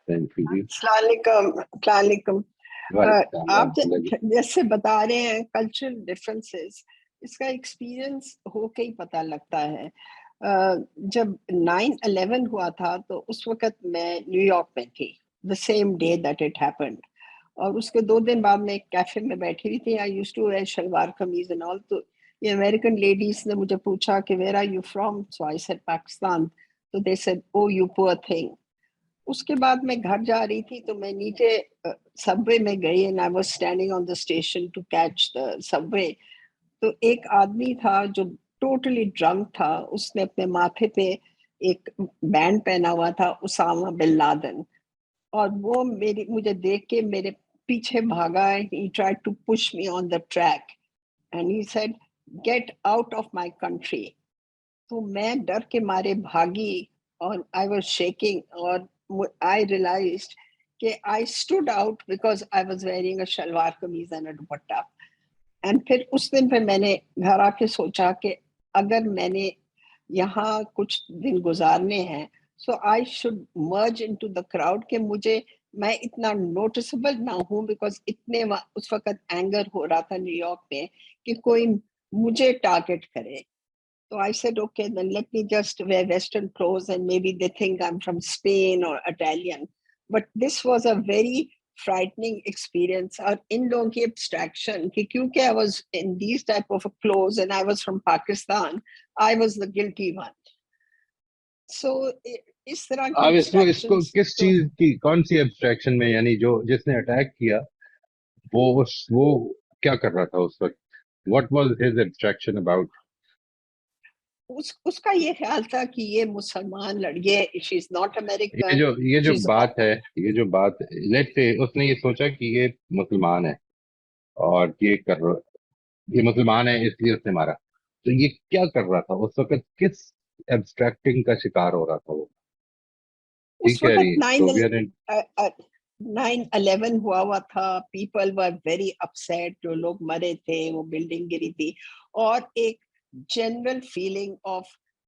السلام علیکم. آپ جیسے بتا رہے ہیں کلچرل ڈفرینسز، اس کا ایکسپیرئنس ہو کے ہی پتہ لگتا ہے. جب 9/11 ہوا تھا تو اس وقت میں نیو یارک میں تھی، the same day that it happened. اور اس کے 2 دن بعد میں ایک کیفے میں بیٹھی ہوئی تھی. I used to wear shalwar kameez and all. تو یہ امریکن لیڈیز نے مجھے پوچھا کہ where are you from? So I said Pakistan. So they said, oh you poor thing. اس کے بعد میں گھر جا رہی تھی تو میں نیچے سب وے میں گئی and I was standing on the station to catch the subway. تو ایک آدمی تھا جو ٹوٹلی ڈرنک تھا، اس نے اپنے ماتھے پہ ایک بینڈ پہنا ہوا تھا اسامہ بن لادن، اور وہ مجھے دیکھ کے میرے پیچھے بھاگا. He tried to push me on the track and he said, get out of my country. تو میں ڈر کے مارے بھاگی اور I was shaking اور I realized کہ I stood out because I was wearing a shalwar kameez and a dupatta. And پھر اس دن پہ میں نے گھر آ کے سوچا کہ اگر میں نے یہاں کچھ دن گزارنے ہیں so I should merge into the crowd کہ میں اتنا نوٹسبل نہ ہوں because اتنے اس وقت اینگر ہو رہا تھا نیو یارک میں کہ کوئی مجھے ٹارگٹ کرے. So I said, okay, then let me just wear Western clothes and maybe they think I'm from Spain or Italian. But this was a very frightening experience. اور ان لوگوں کی abstraction کہ کیونکہ I was in these type of clothes and I was from Pakistan, I was the guilty one. So اس طرح کی اس کو کس چیز کی کون سی abstraction میں، یعنی جو جس نے اٹیک کیا وہ کیا کر رہا تھا اس وقت؟ What was his abstraction about? اس کا یہ خیال تھا کہ یہ مسلمان لڑکے شی از ناٹ امیریکن. یہ جو بات لیٹ سے اس نے یہ سوچا کہ یہ مسلمان ہے اور یہ مسلمان ہے اس لیے اس نے مارا. تو یہ کیا کر رہا تھا اس وقت؟ کس ایبسٹریکٹنگ کا شکار ہو رہا تھا وہ؟ اس وقت 9/11 ہوا تھا. People were very upset. جو لوگ مرے تھے، وہ بلڈنگ گری تھی، اور ایک جنرل فیلنگ آف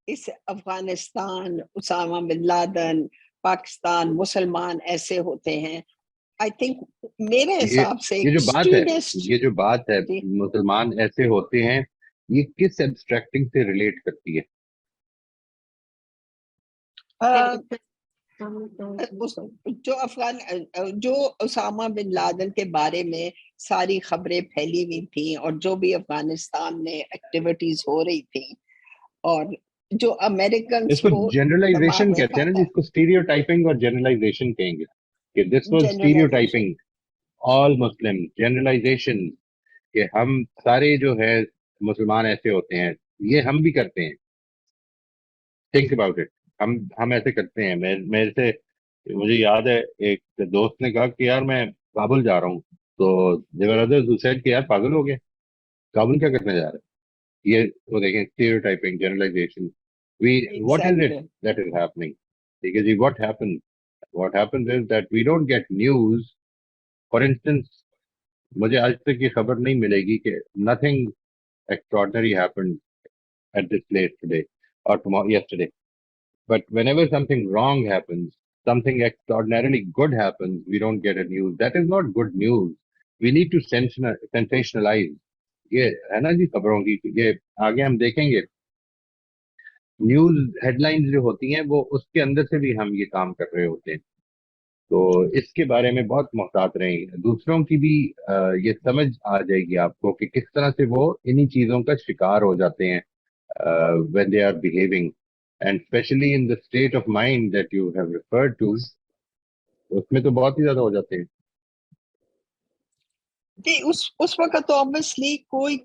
اس افغانستان، اسامہ بن لادن، پاکستان، مسلمان ایسے ہوتے ہیں. آئی تھنک میرے حساب سے یہ جو بات ہے مسلمان ایسے ہوتے ہیں، یہ کس ایبسٹریکٹنگ سے ریلیٹ کرتی ہے؟ جو اسامہ بن لادن کے بارے میں ساری خبریں پھیلی ہوئی تھیں اور جو بھی افغانستان میں ایکٹیویٹیز ہو رہی تھیں، اور جو امریکن اس کو جنرلائزیشن کہتے ہیں نا، جس کو اسٹیریوٹائپنگ اور جنرلائزیشن کہیں گے کہ this was stereotyping all Muslim. Generalisation کہ ہم سارے جو ہے مسلمان ایسے ہوتے ہیں، یہ ہم بھی کرتے ہیں. Think about it. ہم ایسے کرتے ہیں. میرے سے مجھے یاد ہے ایک دوست نے کہا کہ یار میں کابل جا رہا ہوں، تو دیور ادرز ہو سیڈ کہ یار پاگل ہو گئے، کابل کیا کرنے جا رہے ہیں. یہ وہ دیکھیں stereotyping, generalisation. What is it that is happening? ٹھیک ہے جی. What happens is that we don't get news. For instance, مجھے آج تک یہ خبر نہیں ملے گی کہ nothing extraordinary happened at this place today or yesterday. But whenever something wrong happens, something extraordinarily good happens, we don't get a news. That is not good news. We need to sensationalize. یہ ہے نا جی خبروں کی. یہ آگے ہم دیکھیں گے نیوز ہیڈ لائنز جو ہوتی ہیں وہ اس کے اندر سے بھی ہم یہ کام کر رہے ہوتے ہیں. تو اس کے بارے میں بہت محتاط رہیں. دوسروں کی بھی یہ سمجھ آ جائے گی آپ کو کہ کس طرح سے وہ انہی چیزوں کا شکار ہو جاتے ہیں when they are behaving, and especially in the state of mind that you have referred to, اس میں تو بہت ہی زیادہ ہو جاتے ہیں. اس وقت تو obviously کوئی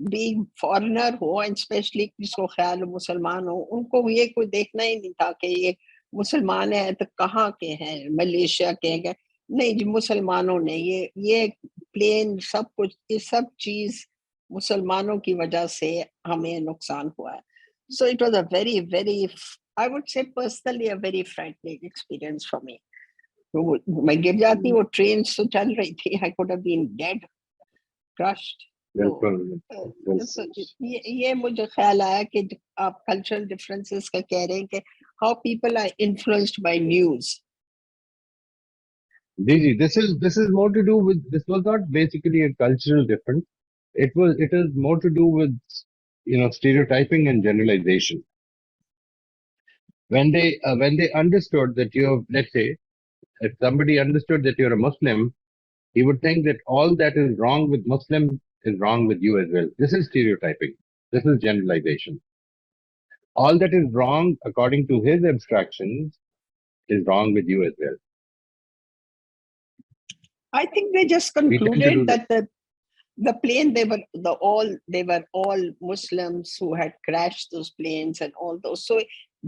بھی فارنر ہو، اسپیشلی جس کو خیال مسلمان ہو، ان کو یہ کوئی دیکھنا ہی نہیں تھا کہ یہ مسلمان ہیں تو کہاں کے ہیں، ملیشیا کے ہیں. نہیں جی، مسلمانوں نے یہ پلین سب کچھ، یہ سب چیز مسلمانوں کی وجہ سے ہمیں نقصان ہوا ہے. So it was a very, very, I would say personally a very frightening experience for me. میں گر جاتی، وہ ٹرین تو چل رہی تھی، I could have been dead, crushed. یہ مجھے خیال آیا کہ آپ کلچرل ڈفرینسز کا کہہ رہے ہیں کہ how people are influenced by news. this is more to do with, this was not basically a cultural difference. It is more to do with, stereotyping and generalization. When they understood that let's say, if somebody understood that you're a Muslim, he would think that all that is wrong with Muslim is wrong with you as well. This is stereotyping. This is generalization. All that is wrong according to his abstractions is wrong with you as well. I think they just concluded that the plane, they were all Muslims who had crashed those planes and all those. So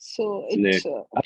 So it's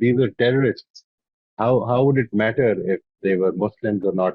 these were terrorists. how would it matter if they were Muslims or not?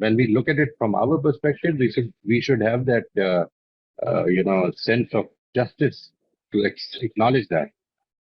when we look at it from our perspective, we should have that sense of justice to acknowledge that.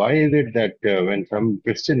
why is it that when some Christian,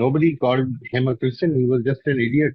nobody called him a Christian, he was just an idiot,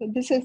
This is,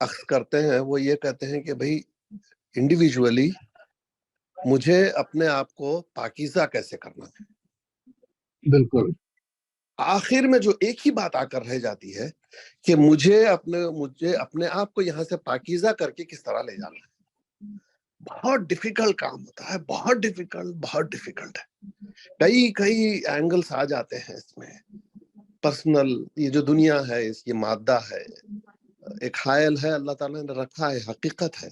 اخذ کرتے ہیں وہ یہ کہتے ہیں کہ بھائی individually مجھے اپنے آپ کو پاکیزہ کیسے کرنا ہے. بالکل. آخر میں جو ایک ہی بات آ کر رہ جاتی ہے کہ مجھے اپنے آپ کو یہاں سے پاکیزہ کر کے کس طرح لے جانا ہے. بہت ڈیفیکلٹ کام ہوتا ہے, بہت ڈیفیکلٹ ہے. کئی اینگلز آ جاتے ہیں اس میں. پرسنل, یہ جو دنیا ہے یہ مادہ ہے, ایک حائل ہے اللہ تعالیٰ نے رکھا ہے, حقیقت ہے.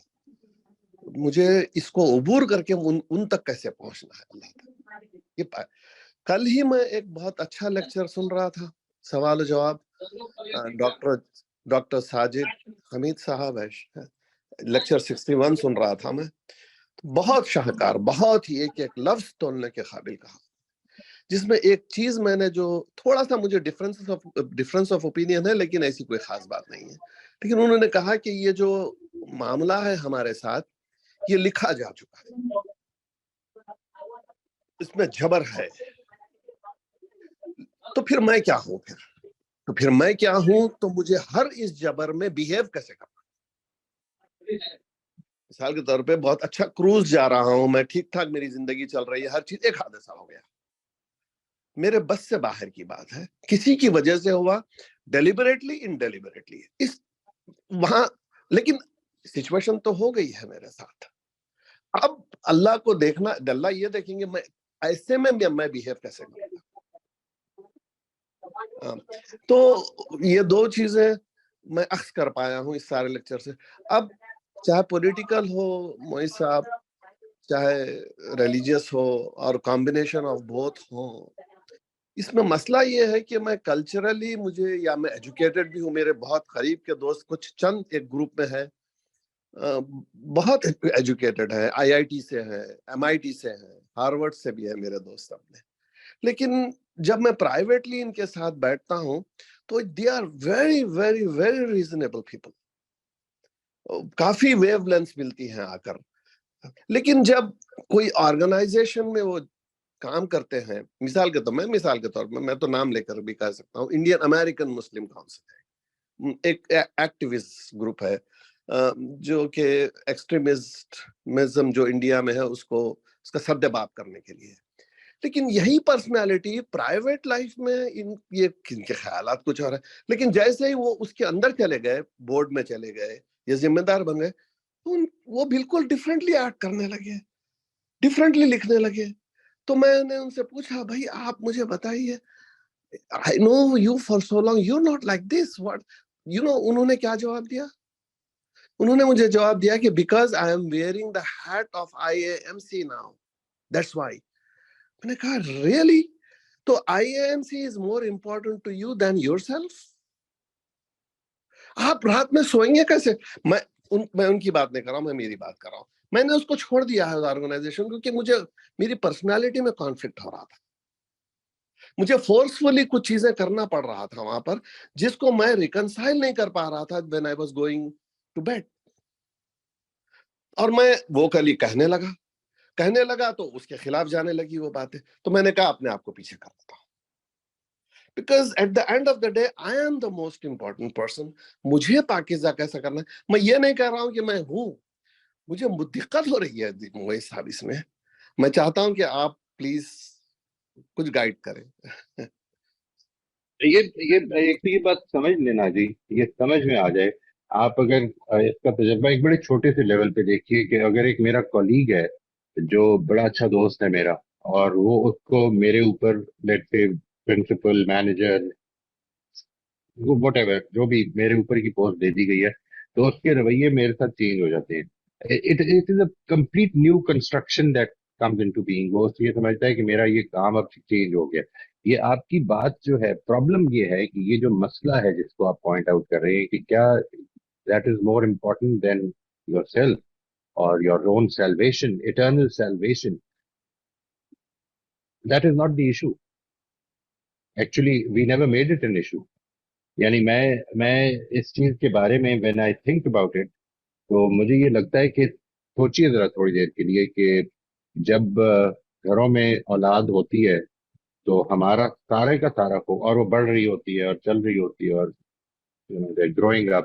مجھے اس کو عبور کر کے ان تک کیسے پہنچنا ہے اللہ تعالیٰ. کل ہی میں ایک بہت اچھا لیکچر سن رہا تھا, سوال و جواب, ڈاکٹر ساجد حمید صاحب ہے, لیکچر 61 سن رہا تھا میں. بہت شاہکار, بہت ہی ایک ایک لفظ تولنے کے قابل کہا, جس میں ایک چیز میں نے جو تھوڑا سا مجھے ڈفرنس آف اوپینین ہے, لیکن ایسی کوئی خاص بات نہیں ہے, لیکن انہوں نے کہا کہ یہ جو معاملہ ہے ہمارے ساتھ یہ لکھا جا چکا ہے, اس میں جبر ہے, تو پھر میں کیا ہوں, تو مجھے ہر اس جبر میں بیہیو کیسے کرنا. مثال کے طور پہ بہت اچھا کروز جا رہا ہوں میں, ٹھیک ٹھاک میری زندگی چل رہی ہے, ہر چیز, ایک حادثہ ہو گیا, میرے بس سے باہر کی بات ہے, کسی کی وجہ سے ہوا, ڈیلیبریٹلی انڈیلیبریٹلی, وہاں, لیکن سچویشن تو ہو گئی ہے میرے ساتھ. اب اللہ کو دیکھنا, اللہ یہ دیکھیں گے میں ایسے میں بیہیو کیسے کروں. تو یہ دو چیزیں میں اخذ کر پایا ہوں اس سارے لیکچر سے. اب چاہے پولیٹیکل ہو معیز صاحب, چاہے ریلیجیس ہو, اور کمبینیشن آف بوتھ ہو, اس میں مسئلہ یہ ہے کہ میں کلچرلی یا میں ایجوکیٹڈ بھی ہوں, میرے بہت قریب کے دوست کچھ چند ایک گروپ میں ہے, بہت ایجوکیٹڈ ہے, IIT سے ہے, MIT سے ہے, ہارورڈ سے بھی ہے میرے دوست اپنے, لیکن جب میں پرائیویٹلی ان کے ساتھ بیٹھتا ہوں تو they are very very very reasonable people, coffee view lens ملتی ہیں آ کر. لیکن جب کوئی آرگنائزیشن میں وہ کام کرتے ہیں, مثال کے طور پر میں تو نام لے کر بھی کہہ سکتا ہوں, انڈین امریکن مسلم کاؤنسل ہے, ایک ایکٹیوسٹ گروپ ہے جو کہ ایکسٹریمزم جو انڈیا میں ہے اس کا سدباب کرنے کے لیے. لیکن یہی پرسنالٹی پرائیویٹ لائف میں یہ ان کے خیالات کچھ اور ہیں, لیکن جیسے ہی وہ اس کے اندر چلے گئے, بورڈ میں چلے گئے یا ذمہ دار بن گئے, وہ بالکل ڈفرینٹلی ایکٹ کرنے لگے, ڈفرینٹلی لکھنے لگے. تو میں نے ان سے پوچھا, بھائی آپ مجھے بتائیے, I know you for so long, you're not like this, what انہوں نے کیا جواب دیا؟ انہوں نے مجھے جواب دیا کہ because I am wearing the hat of IAMC now, that's why. میں نے کہا really? تو IAMC is more important to you than yourself? آپ رات میں سوئیں گے کیسے؟ میں ان کی بات نہیں کر رہا ہوں, میں میری بات کر رہا ہوں. میں نے اس کو چھوڑ دیا ہے آرگنائزیشن, کیونکہ میری پرسنالٹی میں کانفلکٹ ہو رہا تھا. مجھے فورسفلی کچھ چیزیں کرنا پڑ رہا تھا وہاں پر, جس کو میں ریکنسائل نہیں کر پا رہا تھا when I was going to bed. اور میں وہ کلی کہنے لگا تو اس کے خلاف جانے لگی وہ باتیں. تو میں نے کہا اپنے آپ کو پیچھے کر دیتا ہوں, because at the end of the day I am the most important person. مجھے پاکیزہ کیسا کرنا ہے. میں یہ نہیں کہہ رہا ہوں کہ میں ہوں, مجھے دقت ہو رہی ہے مویز صاحب اس میں. میں چاہتا ہوں کہ آپ پلیز کچھ گائیڈ کریں. یہ بات سمجھ لینا جی, یہ سمجھ میں آ جائے. آپ اگر اس کا تجربہ ایک بڑے چھوٹے سے لیول پہ دیکھیے کہ اگر ایک میرا کولیگ ہے جو بڑا اچھا دوست ہے میرا, اور وہ اس کو میرے اوپر let's say principal, manager, what ever جو بھی میرے اوپر کی پوسٹ دے دی گئی ہے, تو اس کے رویے میرے ساتھ چینج ہو جاتے ہیں. It is a complete new construction that comes into being. وہ یہ سمجھتا ہے کہ میرا یہ کام اب چینج ہو گیا. یہ آپ کی بات جو ہے, پرابلم یہ ہے کہ یہ جو مسئلہ ہے جس کو آپ پوائنٹ آؤٹ کر رہے ہیں کہ کیا that is more important than yourself اور your own salvation, eternal salvation. That is not the issue. Actually we never made it an issue. یعنی میں اس چیز کے بارے میں when I think about it, تو مجھے یہ لگتا ہے کہ سوچیے ذرا تھوڑی دیر کے لیے کہ جب گھروں میں اولاد ہوتی ہے تو ہمارا سارے کا سارا کو, اور وہ بڑھ رہی ہوتی ہے اور چل رہی ہوتی ہے اور growing up,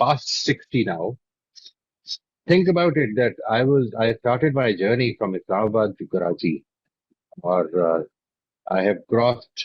past 60 now. Think about it that I started my journey from Islamabad to Karachi, or I have crossed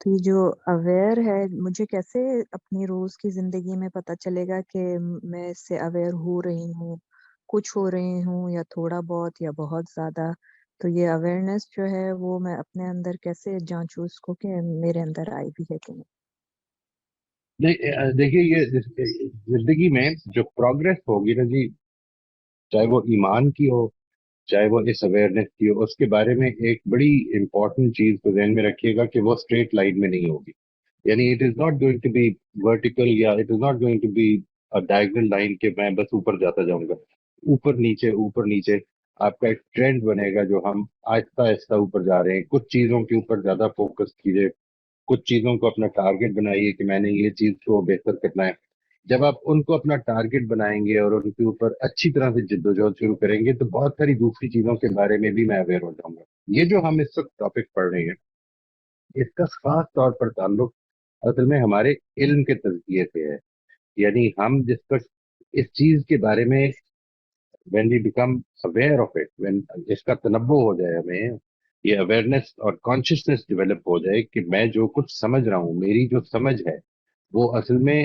تو یہ جو اویئر ہے، مجھے کیسے اپنی روز کی زندگی میں پتہ چلے گا کہ میں اس سے اویئر ہو رہی ہوں، کچھ ہو رہی ہوں، یا تھوڑا بہت یا بہت زیادہ؟ تو یہ اویئرنیس جو ہے وہ میں اپنے اندر کیسے جانچوں اس کو کہ میرے اندر آئی بھی ہے کہ نہیں؟ دیکھیے، یہ زندگی میں جو پروگرس ہوگی نا جی، چاہے وہ ایمان کی ہو، چاہے وہ اس اویئرنیس کی ہو، اس کے بارے میں ایک بڑی امپورٹنٹ چیز کو ذہن میں رکھیے گا کہ وہ اسٹریٹ لائن میں نہیں ہوگی. یعنی it is not going to be vertical, یا it is not going to be diagonal line کہ میں بس اوپر جاتا جاؤں گا. اوپر نیچے اوپر نیچے آپ کا ایک ٹرینڈ بنے گا جو ہم آہستہ آہستہ اوپر جا رہے ہیں. کچھ چیزوں کے اوپر زیادہ فوکس کیجیے، کچھ چیزوں کو اپنا ٹارگٹ بنائیے کہ میں نے یہ چیز کو بہتر کرنا ہے. جب آپ ان کو اپنا ٹارگٹ بنائیں گے اور ان کے اوپر اچھی طرح سے جدوجہد شروع کریں گے تو بہت ساری دوسری چیزوں کے بارے میں بھی میں اویئر ہو جاؤں گا. یہ جو ہم اس وقت ٹاپک پڑھ رہے ہیں، اس کا خاص طور پر تعلق اصل میں ہمارے علم کے تزکیے سے ہے. یعنی ہم جس پر اس چیز کے بارے میں when we become aware of it، when اس کا تنبؤ ہو جائے، ہمیں یہ اویئرنیس اور کانشیسنیس ڈیولپ ہو جائے کہ میں جو کچھ سمجھ رہا ہوں، میری جو سمجھ ہے وہ اصل میں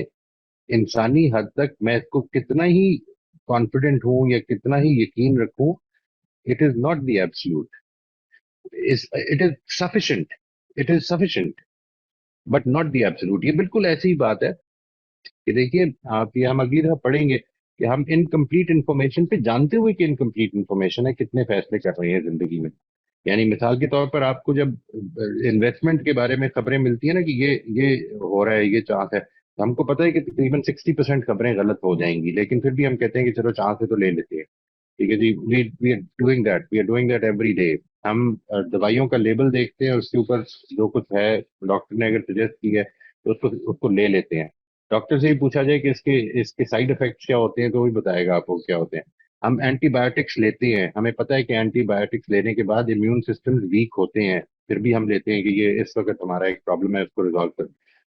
انسانی حد تک میں اس کو کتنا ہی کانفیڈنٹ ہوں یا کتنا ہی یقین رکھوں، it is not the absolute, it is sufficient, it is sufficient but not the absolute. یہ بالکل ایسی ہی بات ہے کہ دیکھیے، آپ یہ ہم اگلی دفعہ پڑھیں گے کہ ہم انکمپلیٹ انفارمیشن پہ جانتے ہوئے کہ انکمپلیٹ انفارمیشن ہے کتنے فیصلے کر رہے ہیں زندگی میں. یعنی مثال کے طور پر آپ کو جب انویسٹمنٹ کے بارے میں خبریں ملتی ہیں نا کہ یہ ہو رہا ہے، یہ چانس ہے، ہم کو پتہ ہے کہ تقریباً 60% خبریں غلط ہو جائیں گی، لیکن پھر بھی ہم کہتے ہیں کہ چلو چانس ہے تو لے لیتے ہیں. ٹھیک ہے جی، we are doing that every day. ہم دوائیوں کا لیبل دیکھتے ہیں، اس کے اوپر جو کچھ ہے ڈاکٹر نے اگر سجیسٹ کی ہے تو اس کو لے لیتے ہیں. ڈاکٹر سے ہی پوچھا جائے کہ اس کے سائیڈ افیکٹس کیا ہوتے ہیں تو وہی بتائے گا آپ کو کیا ہوتے ہیں. ہم اینٹی بایوٹکس لیتے ہیں، ہمیں پتہ ہے کہ اینٹی بایوٹکس لینے کے بعد امیون سسٹم ویک ہوتے ہیں، پھر بھی ہم لیتے ہیں کہ یہ اس وقت ہمارا ایک پرابلم ہے، اس کو ریزالو کر.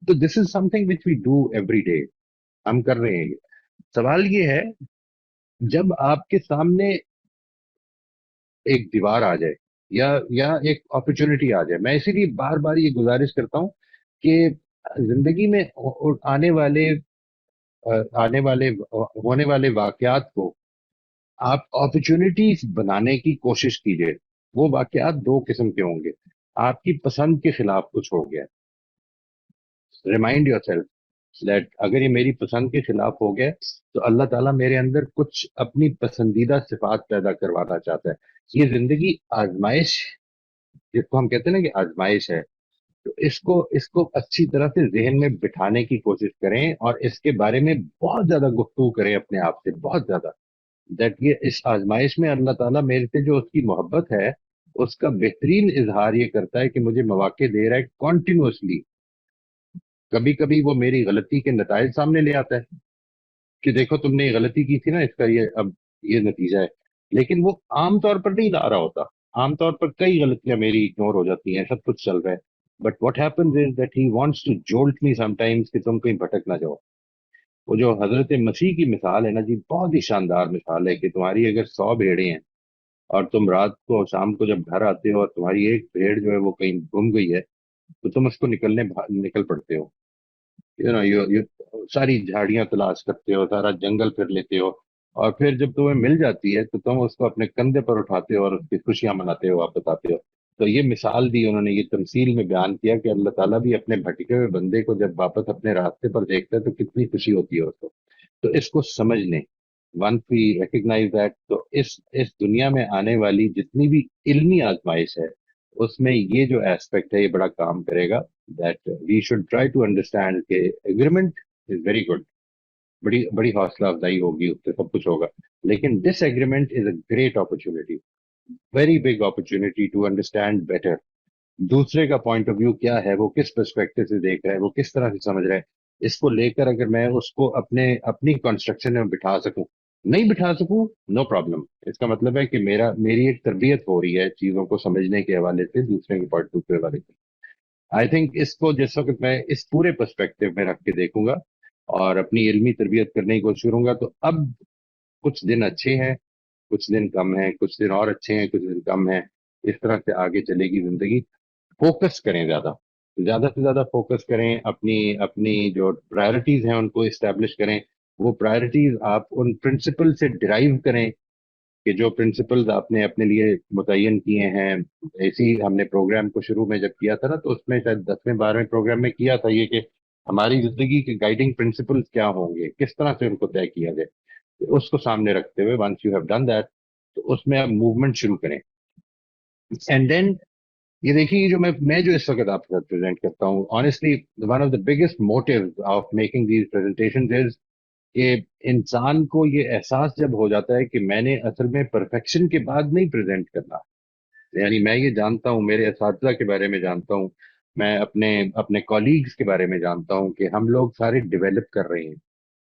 تو this is something which we do every day, ہم کر رہے ہیں. سوال یہ ہے، جب آپ کے سامنے ایک دیوار آ جائے یا ایک اپرچونٹی آ جائے، میں اسی لیے بار بار یہ گزارش کرتا ہوں کہ زندگی میں ہونے والے واقعات کو آپ اپرچونٹیز بنانے کی کوشش کیجیے. وہ واقعات دو قسم کے ہوں گے. آپ کی پسند کے خلاف کچھ ہو گیا، ریمائنڈ یور سیلف دیٹ اگر یہ میری پسند کے خلاف ہو گیا تو اللہ تعالیٰ میرے اندر کچھ اپنی پسندیدہ صفات پیدا کروانا چاہتا ہے. یہ زندگی آزمائش، جس کو ہم کہتے ہیں نا کہ آزمائش ہے، تو اس کو اچھی طرح سے ذہن میں بٹھانے کی کوشش کریں اور اس کے بارے میں بہت زیادہ گفتگو کریں اپنے آپ سے، بہت زیادہ. یہ اس آزمائش میں اللہ تعالیٰ میرے سے جو اس کی محبت ہے اس کا بہترین اظہار یہ کرتا ہے کہ مجھے مواقع دے رہا ہے کنٹینیوسلی. کبھی کبھی وہ میری غلطی کے نتائج سامنے لے آتا ہے کہ دیکھو تم نے یہ غلطی کی تھی نا، اس کا یہ نتیجہ ہے. لیکن وہ عام طور پر نہیں لا رہا ہوتا. عام طور پر کئی غلطیاں میری اگنور ہو جاتی ہیں، سب کچھ چل رہا ہے. But what happens is that he wants to jolt me sometimes کہ تم کہیں بھٹک نہ جاؤ. وہ جو حضرت مسیح کی مثال ہے نا جی، بہت ہی شاندار مثال ہے کہ تمہاری اگر 100 بھیڑیں ہیں اور تم رات کو شام کو جب گھر آتے ہو اور تمہاری ایک بھیڑ جو ہے وہ کہیں گم گئی ہے تو تم اس کو نکل پڑتے ہو. ساری جھاڑیاں تلاش کرتے ہو، سارا جنگل پھر لیتے ہو، اور پھر جب تمہیں مل جاتی ہے تو تم اس کو اپنے کندھے پر اٹھاتے ہو اور اس کی خوشیاں مناتے ہو، واپس آتے ہو. تو یہ مثال دی انہوں نے، یہ تمثیل میں بیان کیا کہ اللہ تعالیٰ بھی اپنے بھٹکے ہوئے بندے کو جب واپس اپنے راستے پر دیکھتا ہے تو کتنی خوشی ہوتی ہے اس کو. تو اس کو سمجھ لیں، ونس وی ریکگنائز دیٹ، تو اس دنیا میں آنے والی جتنی بھی علمی آزمائش ہے اس میں یہ جو ایسپیکٹ ہے یہ بڑا کام کرے گا. That we should try to understand کہ ایگریمنٹ از ویری گڈ، بڑی حوصلہ افزائی ہوگی، اس سے سب کچھ ہوگا، لیکن disagreement is a great opportunity, very big opportunity to understand better. دوسرے کا پوائنٹ آف ویو کیا ہے، وہ کس پرسپیکٹو سے دیکھ رہا ہے، وہ کس طرح سے سمجھ رہا ہے، اس کو لے کر اگر میں اس کو اپنی کنسٹرکشن میں بٹھا سکوں. نہیں بٹھا سکوں، نو پرابلم. اس کا مطلب ہے کہ میری ایک تربیت ہو رہی ہے چیزوں کو سمجھنے کے حوالے سے، دوسرے کے پوائنٹ آف ویو کے حوالے سے. آئی تھنک اس کو جس وقت میں اس پورے پرسپیکٹو میں رکھ کے دیکھوں گا اور اپنی علمی تربیت کرنے کی کوشش کروں گا تو اب کچھ دن اچھے ہیں، کچھ دن کم ہیں، کچھ دن اور اچھے ہیں، کچھ دن کم ہیں، اس طرح سے آگے چلے گی زندگی. فوکس کریں زیادہ، زیادہ سے زیادہ فوکس کریں، اپنی اپنی جو پرائرٹیز ہیں ان کو اسٹیبلش کریں. وہ پرائرٹیز آپ ان پرنسپل سے ڈرائیو کریں کہ جو پرنسپلز آپ نے اپنے لیے متعین کیے ہیں. اسی ہم نے پروگرام کو شروع میں جب کیا تھا نا، تو اس میں شاید 10ویں 12ویں پروگرام میں کیا تھا یہ کہ ہماری زندگی کے گائیڈنگ پرنسپلز کیا ہوں گے، کس طرح سے ان کو طے کیا جائے. اس کو سامنے رکھتے ہوئے once you have done that, تو اس میں آپ موومنٹ شروع کریں. اینڈ دین یہ دیکھیے جو میں جو اس وقت آپ کے ساتھ پریزنٹ کرتا ہوں، honestly one of the biggest motive of making these presentations is کہ انسان کو یہ احساس جب ہو جاتا ہے کہ میں نے اصل میں پرفیکشن کے بعد نہیں پریزنٹ کرنا. یعنی میں یہ جانتا ہوں، میرے اساتذہ کے بارے میں جانتا ہوں، میں اپنے کولیگز کے بارے میں جانتا ہوں کہ ہم لوگ سارے ڈیولپ کر رہے ہیں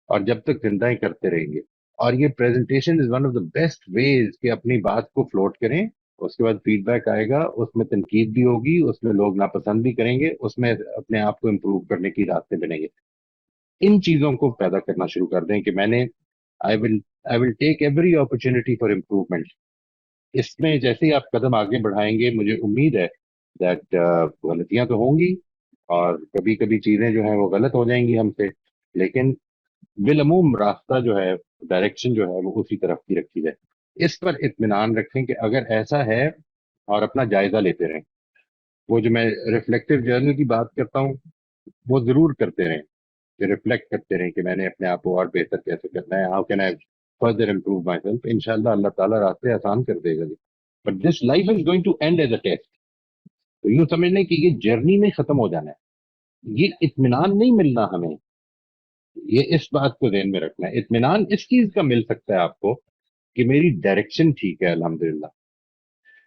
اور جب تک زندہ ہی کرتے رہیں گے. اور یہ presentation is one of the best ways کہ اپنی بات کو فلوٹ کریں. اس کے بعد فیڈ بیک آئے گا، اس میں تنقید بھی ہوگی، اس میں لوگ ناپسند بھی کریں گے، اس میں اپنے آپ کو امپروو کرنے کی راستے بنیں گے. ان چیزوں کو پیدا کرنا شروع کر دیں کہ میں نے I will take every opportunity for improvement. اس میں جیسے ہی آپ قدم آگے بڑھائیں گے، مجھے امید ہے دیٹ غلطیاں تو ہوں گی اور کبھی کبھی چیزیں جو ہیں وہ غلط ہو جائیں گی ہم سے، لیکن بالعموم راستہ جو ہے، ڈائریکشن جو ہے وہ اسی طرف کی رکھی جائے. اس پر اطمینان رکھیں کہ اگر ایسا ہے، اور اپنا جائزہ لیتے رہیں. وہ جو میں ریفلیکٹیو جرنل کی بات کرتا ہوں وہ ضرور کرتے رہیں، کہ ریفلیکٹ کرتے رہیں کہ میں نے اپنے آپ کو اور بہتر کیسے کرنا ہے، how can I further improve myself. انشاءاللہ اللہ تعالیٰ راستے آسان کر دے گا. But this life is going to end as a test. تو یوں سمجھ لیں کہ یہ جرنی میں ختم ہو جانا ہے. یہ اطمینان نہیں ملنا ہمیں، یہ اس بات کو ذہن میں رکھنا ہے. اطمینان اس چیز کا مل سکتا ہے آپ کو کہ میری ڈائریکشن ٹھیک ہے الحمدللہ،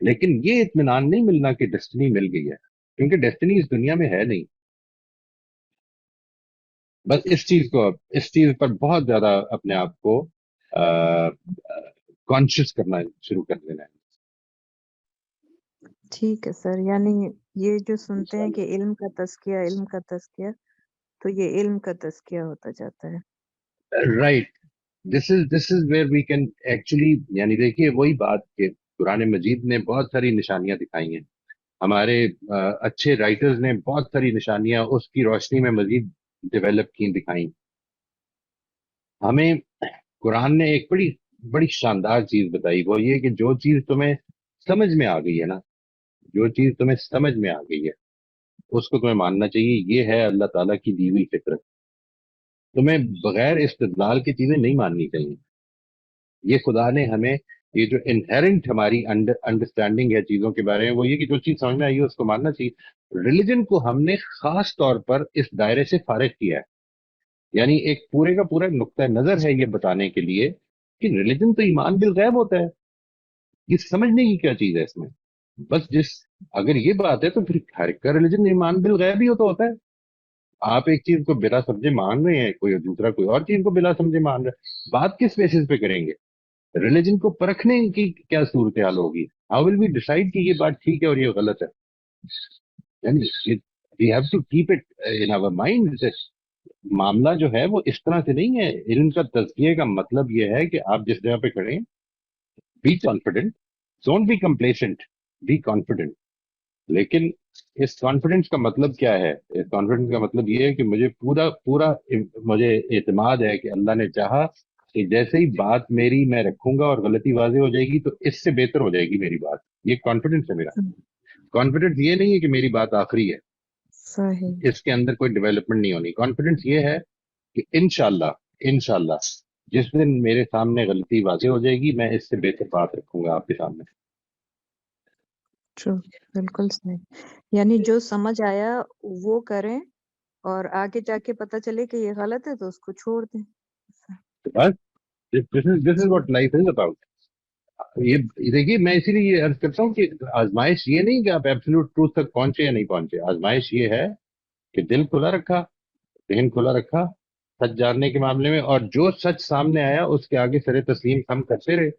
لیکن یہ اطمینان نہیں ملنا کہ ڈیسٹنی مل گئی ہے، کیونکہ ڈیسٹنی اس دنیا میں ہے نہیں. بس اس چیز پر بہت زیادہ اپنے آپ کو کانشیس کرنا شروع کر دینا ہے. ٹھیک ہے سر، یعنی یہ جو سنتے ہیں کہ علم کا تزکیہ، تو یہ علم کا تزکیہ ہوتا جاتا ہے. Right. This is where we can actually, یعنی دیکھیے وہی بات کہ قرآن مجید نے بہت ساری نشانیاں دکھائی ہیں، ہمارے اچھے رائٹرز نے بہت ساری نشانیاں اس کی روشنی میں مزید ڈیولپ کی دکھائیں. ہمیں قرآن نے ایک بڑی شاندار چیز بتائی، وہ یہ کہ جو چیز تمہیں سمجھ میں آ گئی ہے نا، جو چیز تمہیں سمجھ میں آ گئی ہے اس کو تمہیں ماننا چاہیے. یہ ہے اللہ تعالیٰ کی دی ہوئی فطرت. تمہیں بغیر استدلال کی چیزیں نہیں ماننی چاہیے. یہ خدا نے ہمیں، یہ جو انہیرنٹ ہماری انڈرسٹینڈنگ ہے چیزوں کے بارے میں، وہ یہ کہ جو چیز سمجھ میں آئی ہے اس کو ماننا چاہیے. ریلیجن کو ہم نے خاص طور پر اس دائرے سے فارغ کیا ہے. یعنی ایک پورے کا پورا نقطہ نظر ہے یہ بتانے کے لیے کہ ریلیجن تو ایمان بالغیب ہوتا ہے. یہ سمجھنے کی کیا چیز ہے اس میں؟ بس اگر یہ بات ہے تو پھر ہر ایک کا ریلیجن ایمان بالغیب ہی ہوتا ہے. آپ ایک چیز کو بلا سمجھے مان رہے ہیں، کوئی دوسرا کوئی اور چیز کو بلا سمجھے مان رہا ہے. بات کس بیسس پہ کریں گے؟ ریلیجن کو پرکھنے کی کیا صورتحال ہوگی؟ ہاؤ ول وی ڈیسائیڈ کہ یہ بات ٹھیک ہے اور یہ غلط ہے؟ یعنی we have to keep it in our mind. معاملہ جو ہے وہ اس طرح سے نہیں ہے. علم کا تزکیے کا مطلب یہ ہے کہ آپ جس جگہ پہ کھڑے ہیں، be confident, don't be complacent, be confident. لیکن اس کانفیڈنس کا مطلب کیا ہے؟ اس کانفیڈنس کا مطلب یہ ہے کہ مجھے پورا مجھے اعتماد ہے کہ اللہ نے چاہا کہ جیسے ہی بات میری میں رکھوں گا اور غلطی واضح ہو جائے گی تو اس سے بہتر ہو جائے گی میری بات. یہ کانفیڈنس ہے میرا. کانفیڈنس یہ نہیں ہے کہ میری بات آخری ہے، صحیح. اس کے اندر کوئی ڈیولپمنٹ نہیں ہونی. کانفیڈنس یہ ہے کہ انشاءاللہ جس دن میرے سامنے غلطی واضح ہو جائے گی میں اس سے بہتر بات رکھوں گا آپ کے سامنے. ٹرو، بالکل صحیح. یعنی جو سمجھ آیا وہ کریں، اور آگے جا کے پتہ چلے کہ یہ غلط ہے تو اس کو چھوڑ دیں. بس this is what life is about. یہ دیکھیے میں اسی لیے یہ عرض کرتا ہوں کہ آزمائش یہ نہیں کہ آپ ایبسولوٹ ٹروتھ تک پہنچے یا نہیں پہنچے. آزمائش یہ ہے کہ دل کھلا رکھا، ذہن کھلا رکھا سچ جاننے کے معاملے میں، اور جو سچ سامنے آیا اس کے آگے سر تسلیم ہم کرتے رہے.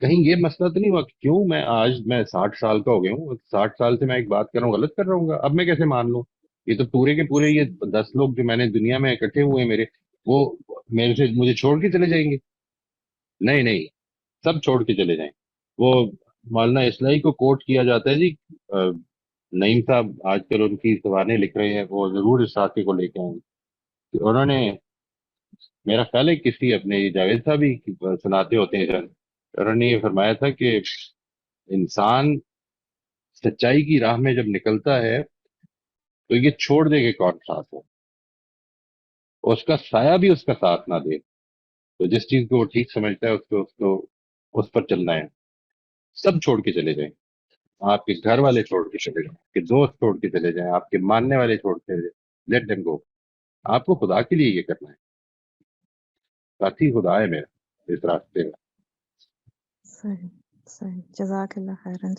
کہیں یہ مسئلہ تو نہیں ہوا کہ کیوں میں 60 سال کا ہو گیا ہوں، 60 سال سے میں ایک بات کر رہا ہوں غلط کر رہا ہوں گا، اب میں کیسے مان لوں؟ یہ تو پورے کے پورے یہ 10 لوگ جو میں نے دنیا میں اکٹھے ہوئے ہیں میرے، وہ مجھے چھوڑ کے چلے جائیں گے؟ نہیں، سب چھوڑ کے چلے جائیں. وہ مولانا اصلاحی کو کوٹ کیا جاتا ہے جی، نعیم صاحب آج کل ان کی زبانیں لکھ رہے ہیں، وہ ضرور اس راستے کو لے کے آئیں گے۔ انہوں نے، میرا خیال ہے کسی اپنے جاوید صاحب ہی سناتے ہوتے ہیں شاید، انہوں نے یہ فرمایا تھا کہ انسان سچائی کی راہ میں جب نکلتا ہے تو یہ چھوڑ دے کہ کون ساتھ ہو، اور اس کا سایہ بھی اس کا ساتھ نہ دے، تو جس چیز کو وہ ٹھیک سمجھتا ہے اس کو اس پر چلنا ہے۔ سب چھوڑ کے چلے جائیں، آپ کے گھر والے چھوڑ کے چلے جائیں، آپ کے دوست چھوڑ کے چلے جائیں، آپ کے ماننے والے چھوڑ کے چلے جائیں، لیٹ دیم گو۔ آپ کو خدا کے لیے یہ کرنا ہے، ساتھی خدا ہے میرا اس راستے میں۔ صحیح صحیح، جزاک اللہ خیرن۔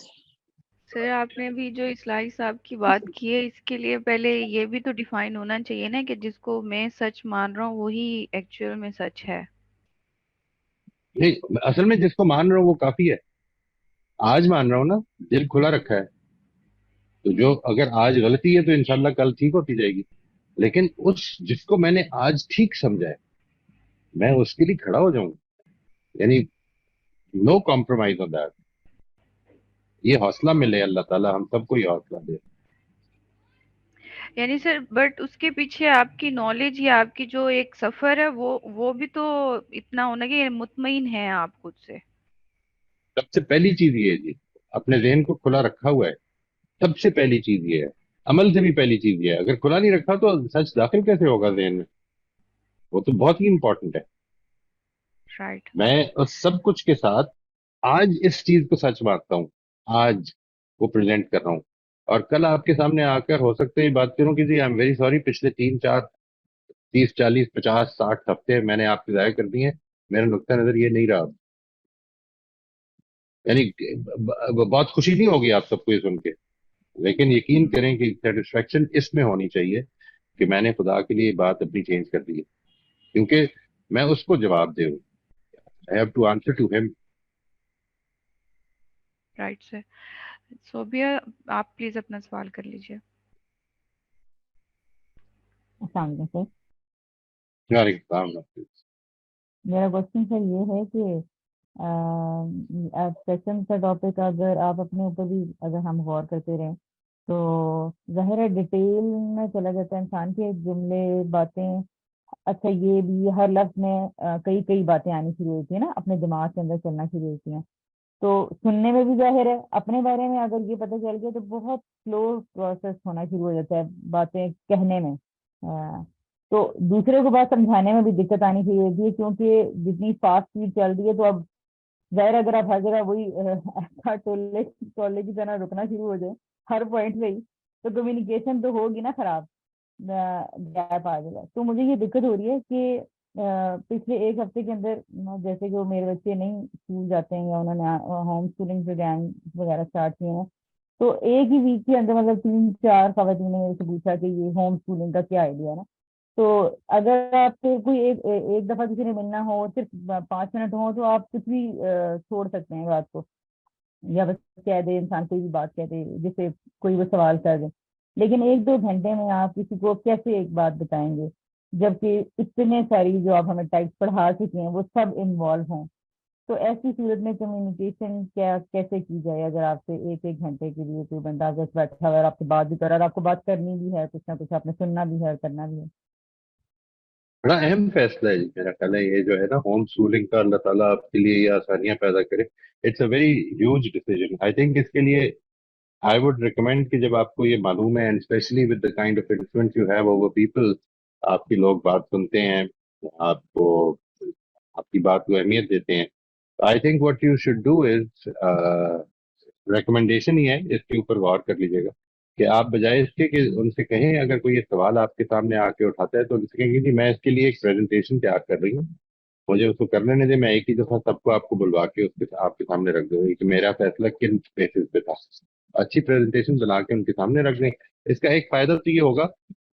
سر آپ نے بھی جو اصلاحی صاحب کی بات کی ہے، اس کے لیے پہلے یہ بھی تو ڈیفائن ہونا چاہیے نا کہ جس کو میں سچ مان رہا ہوں وہی ایکچوئل میں سچ ہے۔ نہیں، اصل میں جس کو مان رہا ہوں وہ کافی ہے، آج مان رہا ہوں نا، دل کھلا رکھا ہے، تو جو اگر آج غلطی ہے تو انشاءاللہ کل ٹھیک ہوتی جائے گی، لیکن جس کو میں نے آج ٹھیک سمجھا ہے میں اس کے لیے کھڑا ہو جاؤں، یعنی نو کمپرومائز آن دیٹ۔ یہ حوصلہ ملے اللہ تعالیٰ ہم سب کو یہ حوصلہ دے۔ یعنی سر بٹ اس کے پیچھے آپ کی نالج یا آپ کی جو ایک سفر ہے وہ بھی تو اتنا ہونا کہ مطمئن ہے آپ خود سے۔ سب سے پہلی چیز یہ ہے جی، اپنے ذہن کو کھلا رکھا ہوا ہے، سب سے پہلی چیز یہ ہے، عمل سے بھی پہلی چیز یہ ہے۔ اگر کھلا نہیں رکھا تو سچ داخل کیسے ہوگا ذہن میں؟ وہ تو بہت ہی امپورٹنٹ ہے۔ رائٹ۔ میں اس سب کچھ کے ساتھ آج اس چیز کو سچ مانتا ہوں، آج وہ پریزنٹ کر رہا ہوں، اور کل آپ کے سامنے آ کر ہو سکتا ہے یہ بات کروں کہ جی آئی ایم ویری سوری، پچھلے 30 40 50 60 ہفتے میں نے آپ کے ضائع کر دیے ہیں، میرا نقطہ نظر یہ نہیں رہا۔ یعنی بہت خوشی نہیں ہوگی آپ سب کو یہ سن کے، لیکن یقین کریں کہ سیٹسفیکشن اس میں ہونی چاہیے کہ میں نے خدا کے لیے بات اپنی چینج کر دی ہے، کیونکہ میں اس کو جواب دے ہوں، I have to answer to him۔ Right sir. Sobia آپ پلیز اپنا سوال کر لیجیے۔ السلام علیکم سر، وعلیکم السلام۔ میرا کوشچن سر یہ ہے کہ سیشن کا ٹاپک اگر آپ اپنے اوپر بھی اگر ہم غور کرتے رہیں تو ظاہر ہے ڈیٹیل میں چلا جاتا ہے انسان کے جملے باتیں، اچھا یہ بھی ہر لفظ میں کئی کئی باتیں آنی شروع ہوتی ہیں نا، اپنے دماغ کے اندر چلنا شروع ہوتی ہیں، تو سننے میں بھی ظاہر ہے اپنے بارے میں اگر یہ پتہ چل گیا تو بہت سلو پروسیس ہونا شروع ہو جاتا ہے باتیں کہنے میں، تو دوسرے کو بات سمجھانے میں بھی دقت آنی شروع ہوتی ہے، کیونکہ جتنی فاسٹ اسپیڈ چل رہی ہے تو اب ظاہر اگر آپ ہر جگہ وہی ٹولے کی طرح رکنا شروع ہو جائے ہر پوائنٹ پہ ہی تو کمیونیکیشن تو ہوگی نا خراب، گیپ آ جائے گا۔ تو مجھے یہ دقت ہو رہی ہے کہ پچھلے ایک ہفتے کے اندر جیسے کہ وہ میرے بچے نہیں اسکول جاتے ہیں یا انہوں نے ہوم اسکولنگ پروگرام وغیرہ اسٹارٹ کیے ہیں، تو ایک ہی ویک کے اندر مطلب 3 4 خواتین نے میرے سے پوچھا کہ یہ ہوم اسکولنگ کا کیا آئیڈیا ہے نا، تو اگر آپ سے کوئی ایک دفعہ کسی نے ملنا ہو صرف 5 منٹ ہو تو آپ کچھ بھی چھوڑ سکتے ہیں بات کو، یا بس کہہ دے انسان کوئی بھی بات کہہ دے جس سے کوئی وہ سوال کر دے، لیکن 1 2 گھنٹے میں آپ کسی کو کیسے ایک بات بتائیں گے جبکہ اتنے ساری جو آپ ہمیں ٹائپ پڑھا چکے ہیں وہ سب انوالو ہوں، تو ایسی صورت میں کمیونیکیشن کیا کیسے کی جائے اگر آپ سے ایک گھنٹے کے لیے کوئی بندہ بس بیٹھا ہوا ہے اور آپ سے بات بھی کر رہا ہے اور آپ کو بات کرنی بھی ہے، کچھ نہ کچھ آپ نے سننا بھی ہے اور کرنا بھی ہے۔ بڑا اہم فیصلہ ہے جی، میرا خیال ہے یہ جو ہے نا ہوم اسکولنگ کا، اللہ تعالیٰ آپ کے لیے یہ آسانیاں پیدا کرے، it's a very huge decision. I think اس کے لیے آئی وڈ ریکمینڈ کہ جب آپ کو یہ معلوم ہے، and specially with the kind of influence you have over people, آپ کے لوگ بات سنتے ہیں، آپ کو آپ کی بات کو اہمیت دیتے ہیں، I think what you should do is, recommendation ہی ہے، اس کے اوپر غور کر لیجیے گا کہ آپ بجائے اس کے کہ ان سے کہیں، اگر کوئی یہ سوال آپ کے سامنے آ کے اٹھاتا ہے تو ان سے کہیں گے کہ میں اس کے لیے ایک پریزنٹیشن تیار کر رہی ہوں، مجھے اس کو کرنے نہیں دے، میں ایک ہی دفعہ سب کو آپ کو بلوا کے اس کے آپ کے سامنے رکھ دوں گی کہ میرا فیصلہ کن بیسس پہ تھا، اچھی پریزنٹیشن بنا کے ان کے سامنے رکھ دیں۔ اس کا ایک فائدہ تو یہ ہوگا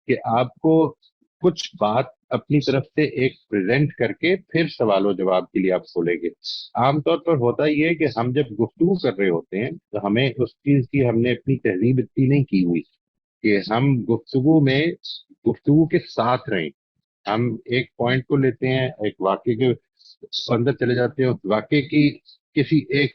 کہ آپ کو کچھ بات اپنی طرف سے ایک پریزنٹ کر کے پھر سوال و جواب کے لیے آپ کھولیں گے۔ عام طور پر ہوتا یہ ہے کہ ہم جب گفتگو کر رہے ہوتے ہیں تو ہمیں اس چیز کی ہم نے اپنی تہذیب اتنی نہیں کی ہوئی کہ ہم گفتگو کے ساتھ رہیں، ہم ایک پوائنٹ کو لیتے ہیں، ایک واقعے کے اندر چلے جاتے ہیں، اس واقعے کی کسی ایک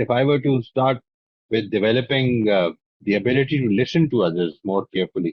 if I were to start with developing the ability to listen to others more carefully,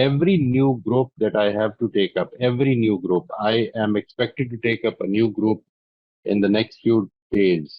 every new group that I have to take up, every new group, I am expected to take up a new group in the next few days.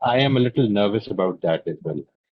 I am a little nervous about that as well.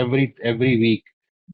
every week,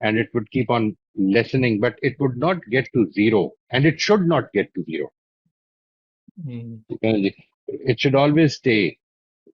and it would keep on lessening, but it would not get to zero, and it should not get to zero. It should always stay.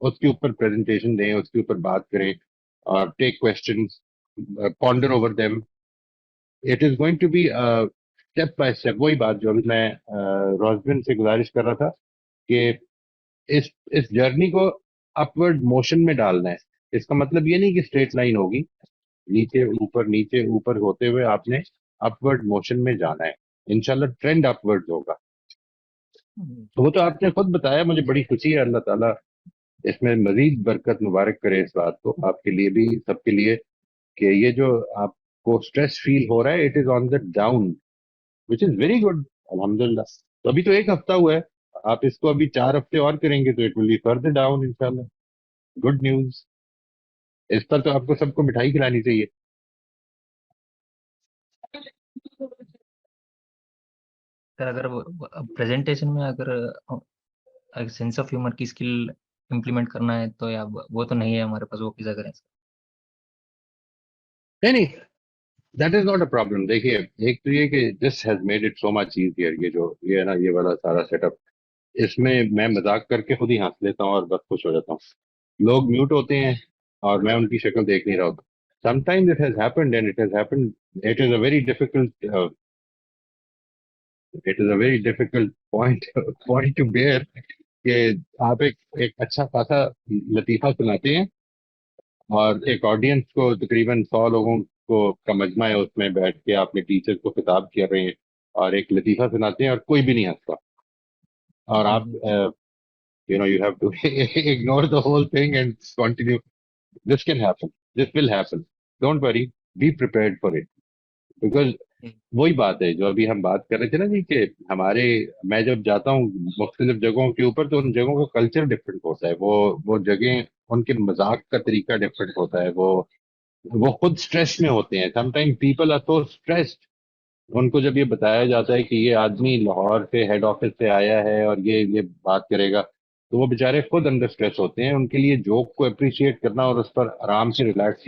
اس کے اوپر presentation دیں, اس کے اوپر بات کریں اور take questions, ponder over them. It is going to be step by step. وہی بات جو ابھی میں روزبن سے گزارش کر رہا تھا کہ اس جرنی کو اپورڈ موشن میں ڈالنا ہے. اس کا مطلب یہ نہیں کہ اسٹریٹ لائن ہوگی, نیچے اوپر ہوتے ہوئے آپ نے اپورڈ موشن میں جانا ہے. انشاءاللہ ٹرینڈ اپورڈ ہوگا. وہ تو آپ نے خود بتایا, مجھے بڑی خوشی ہے. اللہ تعالیٰ اس میں مزید برکت مبارک کرے اس بات کو, آپ کے لیے بھی, سب کے لیے, کہ یہ جو آپ کو اسٹریس فیل ہو رہا ہے, it is on the down, which is very good. الحمدللہ. تو ابھی تو 1 ہفتہ ہوا ہے, آپ اس کو ابھی 4 ہفتے اور کریں گے تو it will be further down انشاءاللہ. Good news. اس پر تو آپ کو سب کو مٹھائی کھلانی چاہیے. سر اگر پریزنٹیشن میں اگر سینس آف ہیومر کی اسکل امپلیمنٹ کرنا ہے تو یا وہ تو نہیں ہے ہمارے پاس, وہ کیسا کریں؟ نہیں, that is not a problem. دیکھیے, ایک تو یہ کہ this has made it so much easier. یہ ہے نا, یہ والا سارا سیٹ اپ, اس میں مذاق کر کے خود ہی ہنس لیتا ہوں اور بس خوش ہو جاتا ہوں. لوگ میوٹ ہوتے ہیں اور میں ان کی شکل دیکھ نہیں رہا ہوتا. Sometimes it has happened and it has happened. It is a very difficult point to bear کہ آپ ایک اچھا خاصا لطیفہ سناتے ہیں اور ایک آڈینس کو تقریباً 100 لوگوں کو کا مجمع ہے, اس میں بیٹھ کے آپ نے ٹیچر کو خطاب کر رہے ہیں اور ایک لطیفہ سناتے ہیں اور کوئی بھی نہیں ہنستا, اور آپ you have to ignore the whole thing and continue. This can happen. This will happen. Don't worry. Be prepared for it. Because وہی بات ہے جو ابھی ہم بات کر رہے تھے نا جی, کہ میں جب جاتا ہوں مختلف جگہوں کے اوپر تو ان جگہوں کا کلچر ڈفرینٹ ہوتا ہے. وہ جگہیں, ان کے مذاق کا طریقہ ڈفرینٹ ہوتا ہے. وہ خود اسٹریس میں ہوتے ہیں. Some time people are so stressed. ان کو جب یہ بتایا جاتا ہے کہ یہ آدمی لاہور سے ہیڈ آفس سے آیا ہے اور یہ بات کرے گا, تو وہ بیچارے خود انڈر اسٹریس ہوتے ہیں. ان کے لیے جوک کو اپریشیٹ کرنا اور اس پر آرام سے relax,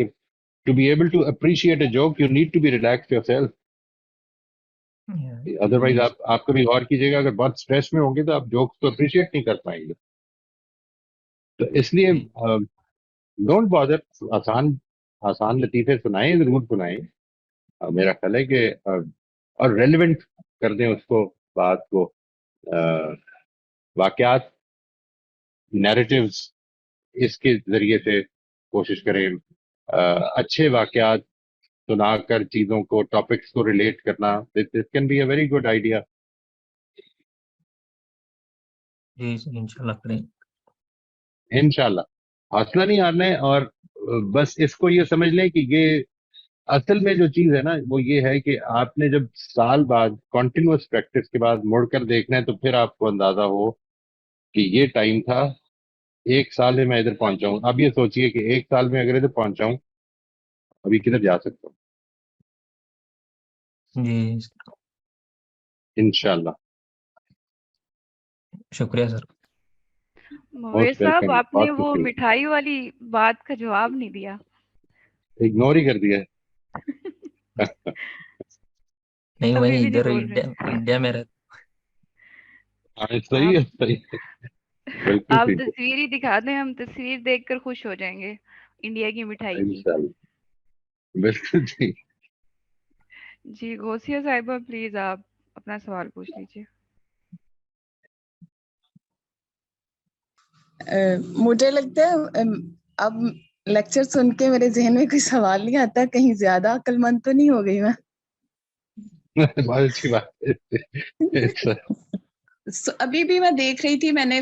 to be able to appreciate a joke you need to be relax yourself. Otherwise آپ کبھی غور کیجیے گا, اگر بہت اسٹریس میں ہوں گے تو آپ جوکس کو اپریشیٹ نہیں کر پائیں گے. تو اس لیے ڈونٹ بادر. آسان لطیفے سنائیں, ضرور سنائیں. میرا خیال ہے کہ اور ریلیونٹ کر دیں اس کو, بات کو. واقعات, نیریٹیوز, اس کے ذریعے سے کوشش کریں اچھے واقعات سنا کر چیزوں کو, ٹاپکس کو ریلیٹ کرنا. This can be a very good idea. جی انشاءاللہ کریں. انشاءاللہ. حوصلہ نہیں ہارنا ہے, اور بس اس کو یہ سمجھ لیں کہ یہ اصل میں جو چیز ہے نا وہ یہ ہے کہ آپ نے جب سال بعد کنٹینیوس پریکٹس کے بعد مڑ کر دیکھنا ہے تو پھر آپ کو اندازہ ہو کہ یہ ٹائم تھا 1 سال میں ادھر پہنچا ہوں. اب یہ سوچئے کہ 1 سال میں اگر ادھر پہنچا ہوں, ابھی کدھر جا سکتا ہوں. جی انشاءاللہ. شکریہ سر. مویز صاحب, آپ نے وہ مٹھائی والی بات کا جواب نہیں دیا, اگنور ہی کر دیا. نہیں, میں ادھر انڈیا میں رہتا. صحیح ہے. آپ تصویر ہی دکھا دیں, ہم تصویر دیکھ کر خوش ہو جائیں گے انڈیا کی مٹھائی کی. بالکل جی. جی غوثیہ صاحبہ, پلیز آپ اپنا سوال پوچھ لیجیے. مجھے لگتا ہے اب لیکچر سن کے میرے ذہن میں کوئی سوال نہیں آتا, کہیں زیادہ عقل مند تو نہیں ہو گئی میں؟ بہت اچھی بات. ابھی بھی میں دیکھ رہی تھی, میں نے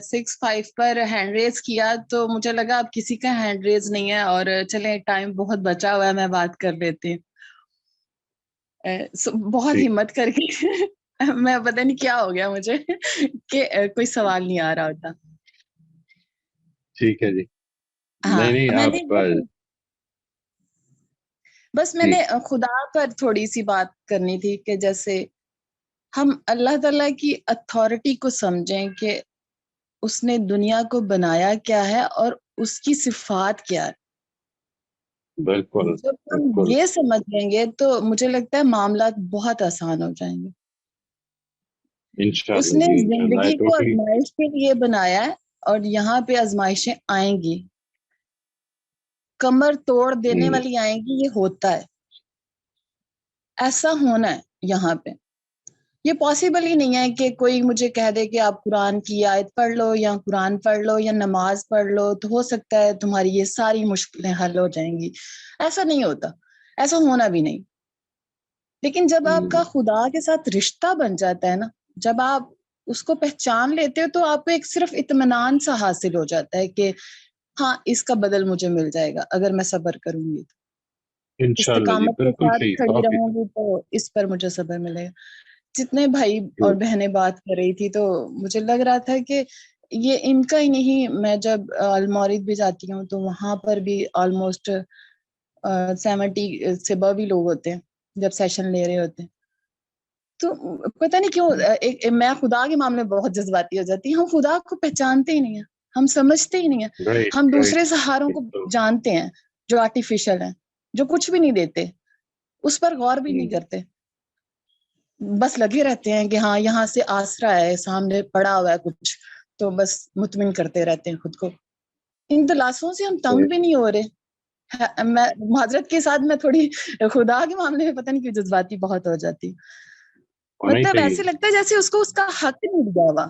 6-5 پر ہینڈ ریز کیا تو مجھے لگا اب کسی کا ہینڈ ریز نہیں ہے, اور چلیں ٹائم بہت بچا ہوا ہے, میں بات کر لیتی ہوں. بہت ہمت کر کے میں پتہ نہیں کیا ہو گیا مجھے کہ کوئی سوال نہیں آ رہا ہوتا. ٹھیک ہے جی. نہیں بس میں نے خدا پر تھوڑی سی بات کرنی تھی کہ جیسے ہم اللہ تعالیٰ کی اتھارٹی کو سمجھیں کہ اس نے دنیا کو بنایا کیا ہے اور اس کی صفات کیا ہے. بالکل. جب ہم یہ سمجھ لیں گے تو مجھے لگتا ہے معاملات بہت آسان ہو جائیں گے. اس نے زندگی کو آزمائش کے لیے بنایا ہے اور یہاں پہ آزمائشیں آئیں گی, کمر توڑ دینے والی آئیں گی, یہ ہوتا ہے, ایسا ہونا ہے یہاں پہ. یہ پاسبل ہی نہیں ہے کہ کوئی مجھے کہہ دے کہ آپ قرآن کی آیت پڑھ لو یا قرآن پڑھ لو یا نماز پڑھ لو تو ہو سکتا ہے تمہاری یہ ساری مشکلیں حل ہو جائیں گی. ایسا نہیں ہوتا, ایسا ہونا بھی نہیں. لیکن جب آپ کا خدا کے ساتھ رشتہ بن جاتا ہے نا, جب آپ اس کو پہچان لیتے ہو تو آپ کو ایک صرف اطمینان سا حاصل ہو جاتا ہے کہ ہاں اس کا بدل مجھے مل جائے گا اگر میں صبر کروں گی تو, انشاءاللہ جی, استقامت کے بالکل ساتھ صحیح, کھڑی 100%. رہوں گی تو اس پر مجھے صبر ملے گا. جتنے بھائی اور بہنیں بات کر رہی تھی تو مجھے لگ رہا تھا کہ یہ ان کا ہی نہیں, میں جب المورد بھی جاتی ہوں تو وہاں پر بھی آلموسٹ 70 سے ابو بھی لوگ ہوتے ہیں جب سیشن لے رہے ہوتے ہیں. تو پتہ نہیں کیوں میں خدا کے معاملے میں بہت جذباتی ہو جاتی ہوں. ہم خدا کو پہچانتے ہی نہیں ہیں, ہم سمجھتے ہی نہیں ہیں. ہم دوسرے سہاروں کو جانتے ہیں جو آرٹیفیشل ہیں, جو کچھ بھی نہیں دیتے, اس پر غور بھی نہیں کرتے, بس لگے رہتے ہیں کہ ہاں یہاں سے آسرا ہے, سامنے پڑا ہوا ہے کچھ, تو بس مطمئن کرتے رہتے ہیں خود کو. ان دلاسوں سے ہم تنگ بھی نہیں ہو رہے. میں معذرت کے ساتھ میں تھوڑی خدا کے معاملے میں پتہ نہیں کیوں جذباتی بہت ہو جاتی, مطلب ایسے لگتا ہے جیسے اس کو اس کا حق نہیں دیا ہوا.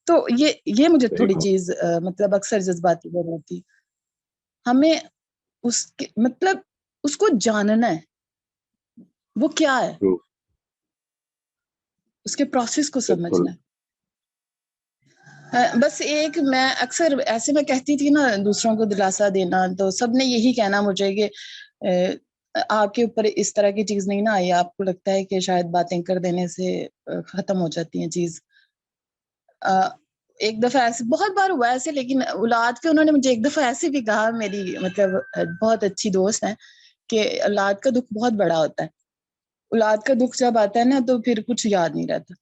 تو یہ مجھے تھوڑی چیز مطلب اکثر جذباتی ہو رہی تھی. ہمیں اس کے مطلب اس کو جاننا ہے وہ کیا ہے, اس کے پروسیس کو سمجھنا ہے. بس ایک میں اکثر ایسے میں کہتی تھی نا دوسروں کو دلاسا دینا, تو سب نے یہی کہنا مجھے کہ آپ کے اوپر اس طرح کی چیز نہیں نہ آئی, آپ کو لگتا ہے کہ شاید باتیں کر دینے سے ختم ہو جاتی ہیں چیز. ایک دفعہ ایسے بہت بار ہوا ایسے, لیکن اولاد کے انہوں نے مجھے ایک دفعہ ایسے بھی کہا, میری مطلب بہت اچھی دوست ہیں, کہ اولاد کا دکھ بہت بڑا ہوتا ہے. اولاد کا دکھ جب آتا ہے نا تو پھر کچھ یاد نہیں رہتا.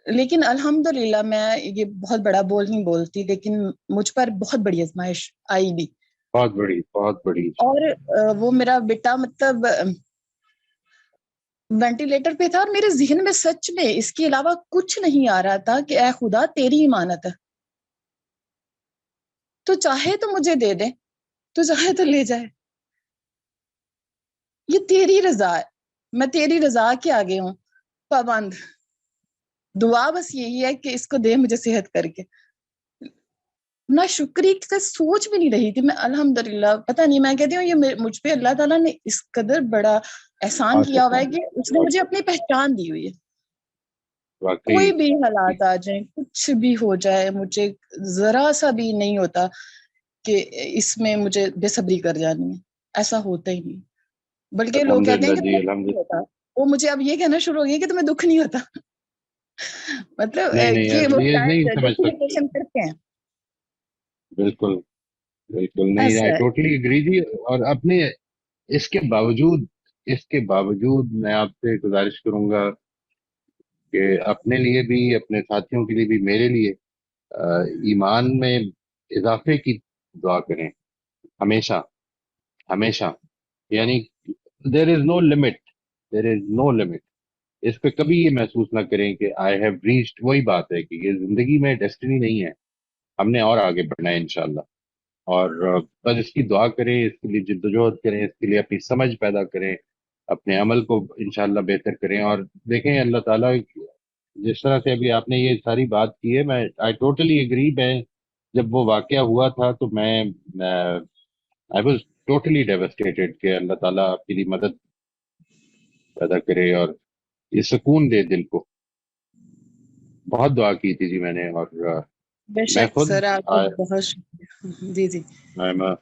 لیکن الحمدللہ میں یہ بہت بڑا بول نہیں بولتی, لیکن مجھ پر بہت بڑی آزمائش آئی بھی, بہت بڑی. اور وہ میرا بیٹا مطلب وینٹیلیٹر پہ تھا, اور میرے ذہن میں سچ میں اس کے علاوہ کچھ نہیں آ رہا تھا کہ اے خدا تیری امانت ہے, تو چاہے تو مجھے دے دے, تو چاہے تو لے جائے, یہ تیری رضا ہے, میں تیری رضا کے آگے ہوں پابند. دعا بس یہی ہے کہ اس کو دے مجھے صحت کر کے. نہ شکری کا سوچ بھی نہیں رہی تھی میں, الحمدللہ. پتہ نہیں, میں کہتی ہوں یہ مجھ پہ اللہ تعالیٰ نے اس قدر بڑا احسان کیا ہوا ہے کہ اس نے مجھے اپنی پہچان دی ہوئی ہے. کوئی بھی حالات آ جائیں, کچھ بھی ہو جائے, مجھے ذرا سا بھی نہیں ہوتا کہ اس میں مجھے بے صبری کر جانی ہے, ایسا ہوتا ہی نہیں. بلکہ لوگ کہتے ہیں کہ تمہیں دکھ نہیں ہوتا, وہ مجھے اب یہ کہنا شروع ہو گیا کہ تمہیں دکھ نہیں ہوتا. مطلب کہ وہ جسٹیفیکیشن کرتے ہیں. بالکل نہیں, I totally agree جی. اور اپنے اس کے باوجود میں آپ سے گزارش کروں گا کہ اپنے لیے بھی, اپنے ساتھیوں کے لیے بھی, میرے لیے ایمان میں اضافے کی دعا کریں ہمیشہ. یعنی there is no limit. اس پہ کبھی یہ محسوس نہ کریں کہ I have reached. وہی بات ہے کہ یہ زندگی میں ڈیسٹنی نہیں ہے, ہم نے اور آگے بڑھنا ہے انشاءاللہ. اور بس اس کی دعا کریں, اس کے لیے جدوجہد کریں, اس کے لیے اپنی سمجھ پیدا کریں, اپنے عمل کو انشاءاللہ بہتر کریں. اور دیکھیں اللہ تعالیٰ جس طرح سے ابھی آپ نے یہ ساری بات کی ہے, میں I totally agree. میں جب وہ واقعہ ہوا تھا تو میں I was totally devastated کہ اللہ تعالیٰ آپ کے لیے مدد پیدا کرے اور یہ سکون دے دل کو. بہت دعا کی تھی جی میں نے. اور میں خود I'm a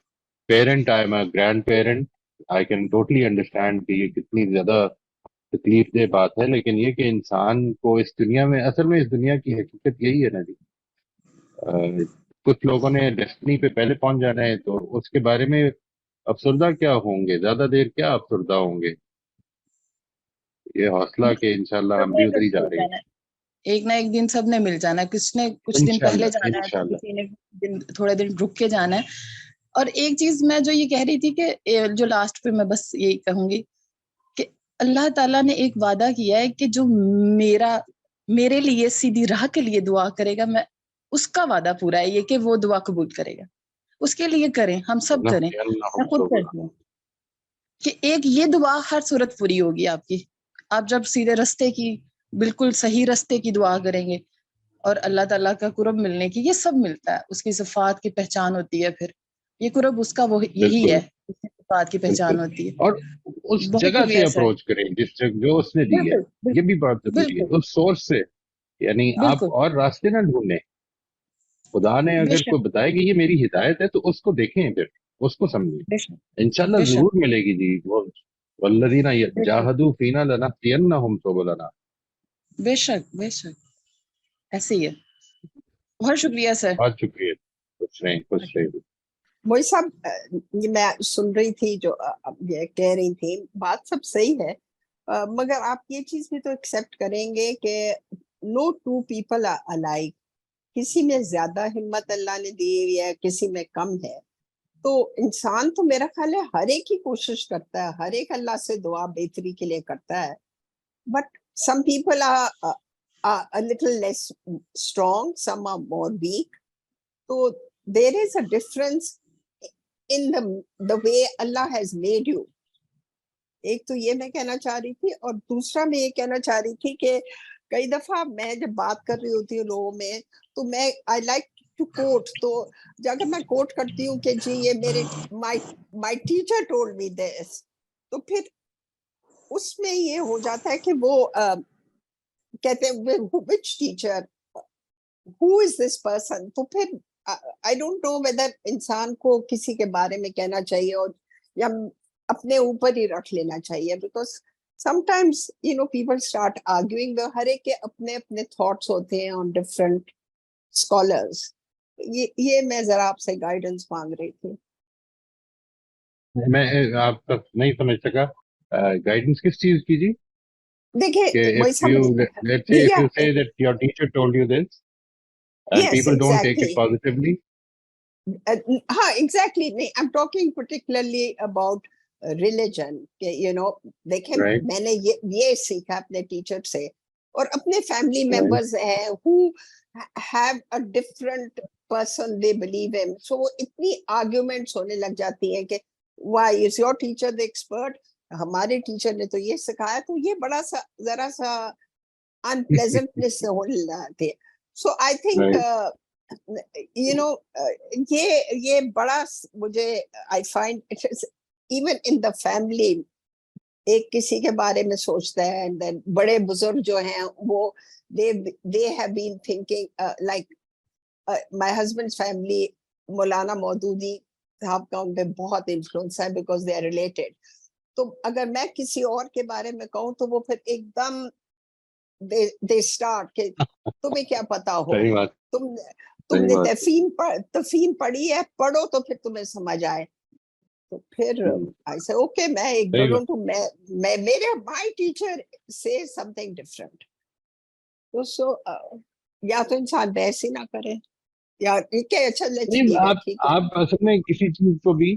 parent, I'm a grandparent. I can totally understand کہ یہ کتنی زیادہ تکلیف دہ بات ہے, لیکن یہ کہ انسان کو اس دنیا میں, اصل میں اس دنیا کی حقیقت یہی ہے نا جی, کچھ لوگوں نے ڈیسٹنی پہ پہلے پہنچ جانا ہے تو اس کے بارے میں افسردہ کیا ہوں گے, زیادہ دیر کیا افسردہ ہوں گے. یہ حوصلہ کہ انشاءاللہ ہم بھی ادھر ہی جا رہے ہیں. ایک نہ ایک دن سب نے مل جانا ہے, کس نے کچھ دن پہلے جانا ہے, کسی نے تھوڑے دن رک کے جانا ہے. اور ایک چیز میں جو یہ کہہ رہی تھی کہ جو لاسٹ پہ میں بس یہی کہوں گی کہ اللہ تعالیٰ نے ایک وعدہ کیا ہے کہ جو میرے لیے سیدھی راہ کے لیے دعا کرے گا, میں اس کا وعدہ پورا ہے یہ کہ وہ دعا قبول کرے گا. اس کے لیے کریں, ہم سب کریں, میں خود کرتی ہوں کہ ایک یہ دعا ہر صورت پوری ہوگی آپ کی. آپ جب سیدھے رستے کی, بالکل صحیح رستے کی دعا کریں گے اور اللہ تعالیٰ کا قرب ملنے کی, یہ سب ملتا ہے, اس کی صفات کی پہچان ہوتی ہے. پھر یہ قرب اس کا وہ یہی ہے, اس کی صفات کی پہچان ہوتی ہے. اور اس جگہ سے اپروچ کریں جس جو اس نے دی ہے, یہ بھی بات ضروری ہے, اس سورس سے. یعنی آپ اور راستے نہ ڈھونڈیں. خدا نے اگر کوئی بتائے کہ یہ میری ہدایت ہے تو اس کو دیکھیں, پھر اس کو سمجھیں, انشاءاللہ ضرور ملے گی جی. والذین جاہدوا فینا لنہدینہم سبلنا. بے شک بے شک, ایسے ہی ہے. بہت شکریہ سر. بہت شکریہ. کچھ نہیں, کچھ نہیں. وہی سب میں سن رہی تھی جو یہ کہہ رہی تھی, بات سب صحیح ہے, مگر آپ یہ چیز بھی تو ایکسیپٹ کریں گے کہ نو ٹو پیپل آر الائک. کسی میں زیادہ ہمت اللہ نے دی ہوئی ہے, کسی میں کم ہے. تو انسان تو میرا خیال ہے ہر ایک ہی کوشش کرتا ہے, ہر ایک اللہ سے دعا بہتری کے لیے کرتا ہے. But some people are a little less strong, some are more weak. So there is a difference in the way Allah has made you. ایک تو یہ میں کہنا چاہ رہی تھی, اور دوسرا میں یہ کہنا چاہ رہی تھی کہ کئی دفعہ میں جب بات کر رہی ہوتی ہوں لوگوں میں تو میں I like to quote, تو جب میں کوٹ کرتی ہوں کہ جی یہ میرے my teacher told me this, تو پھر اس میں یہ ہو جاتا ہے کہ وہ کہتے ہیں which teacher, who is this person. تو پھر I don't know whether انسان کو کسی کے بارے میں کہنا چاہیے اور یا اپنے اوپر ہی رکھ لینا چاہیے, because sometimes people start arguing. ہر ایک کے اپنے اپنے thoughts ہوتے ہیں on different scholars. یہ میں ذرا آپ سے گائیڈنس مانگ رہی تھی. میں آپ تک نہیں سمجھ سکا, گائیڈنس کس چیز کی جی؟ دیکھیں let's say if you say that your teacher told you this and yes, people don't exactly. take it positively. Exactly. I'm talking particularly about religion. دیکھیں میں نے یہ سیکھا اپنے ٹیچر سے, اور اپنے فیملی ممبرز ہیں who have a different person they believe in. So اتنی arguments ہونے لگ جاتی ہیں کہ why is your teacher the expert? ہمارے ٹیچر نے تو یہ سکھایا, تو یہ بڑا سا ذرا سا unpleasantness ہونے لگتی ہے. So I think یہ بڑا مجھے I find it is even in the family, ایک کسی کے بارے میں سوچتا ہے, and then بڑے بزرگ جو ہیں وہ they have been thinking like my husband's family, Maulana Maududi صاحب کا ان پہ بہت انفلوئنس ہے because they are related. تو اگر میں کسی اور کے بارے میں کہوں تو وہ پھر ایک دم they start کہ تمہیں کیا پتا ہو, تم نے تفہیم پڑھی ہے, پڑھو تو پھر تمہیں سمجھ آئے. تو پھر ایسے اوکے میں اگنورنٹ ہوں, میں میرے my teacher says something different. تو یا تو انسان بحث ہی نہ کرے, یا آپ اصل میں کسی چیز کو بھی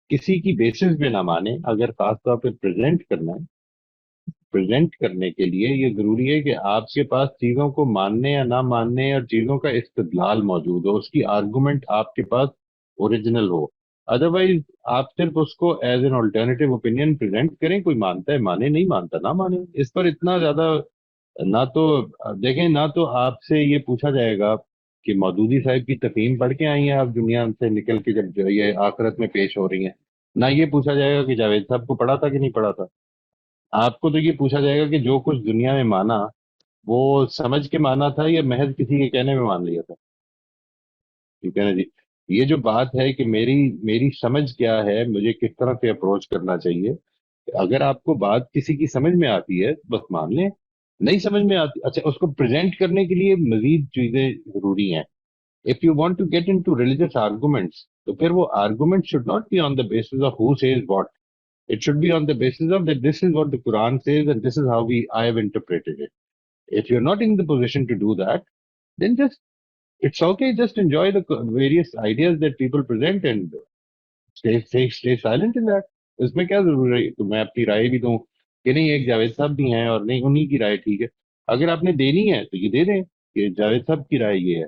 کسی کی بیسس پہ نہ مانیں. اگر خاص طور پہ پریزنٹ کرنا ہے, پریزنٹ کرنے کے لیے یہ ضروری ہے کہ آپ کے پاس چیزوں کو ماننے یا نہ ماننے اور چیزوں کا استدلال موجود ہو, اس کی آرگومنٹ آپ کے پاس اوریجنل ہو. ادروائز آپ صرف اس کو as an alternative opinion present کریں, کوئی مانتا ہے مانے, نہیں مانتا نہ مانے. اس پر اتنا زیادہ نہ تو دیکھیں, نہ تو آپ سے یہ پوچھا جائے گا کہ مودودی صاحب کی تفہیم پڑھ کے آئی ہیں آپ دنیا سے نکل کے جب یہ آخرت میں پیش ہو رہی ہیں, نہ یہ پوچھا جائے گا کہ جاوید صاحب کو پڑھا تھا کہ نہیں پڑھا تھا. آپ کو تو یہ پوچھا جائے گا کہ جو کچھ دنیا میں مانا وہ سمجھ کے مانا تھا یا محض کسی کے کہنے میں مان لیا تھا. ٹھیک ہے نا جی. یہ جو بات ہے کہ میری سمجھ کیا ہے, مجھے کس طرح سے اپروچ کرنا چاہیے, اگر آپ کو بات کسی کی سمجھ میں آتی ہے بس مان لیں, نہیں سمجھ میں آتی اچھا اس کو پریزنٹ کرنے کے لیے مزید چیزیں ضروری ہیں. If you want to get into religious arguments تو پھر وہ argument should not be on the basis of who says what. It should be on the basis of that this is what the Quran says and this is how I have interpreted it. If you're not in the position to do that, then it's okay, just enjoy the various ideas that people present and stay silent in that. اس میں کیا ضرور ہے کہ میں اپنی رائے بھی دوں کہ نہیں ایک جاوید صاحب بھی ہیں اور نہیں انہی کی رائے ٹھیک ہے. اگر آپ نے دینی ہے تو یہ دے دیں کہ جاوید صاحب کی رائے یہ ہے,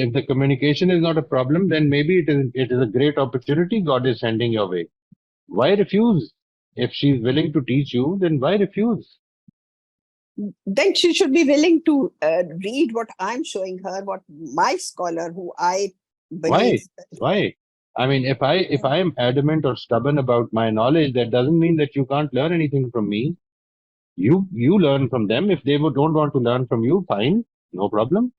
if the communication is not a problem, then maybe it is a great opportunity God is sending your way. Why refuse? If she is willing to teach you, then why refuse? Then she should be willing to read what I'm showing her, what my scholar who I believe. Why? I mean, if I am adamant or stubborn about my knowledge, that doesn't mean that you can't learn anything from me. You learn from them. If they don't want to learn from you, fine, no problem.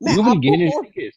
you will gain in any case.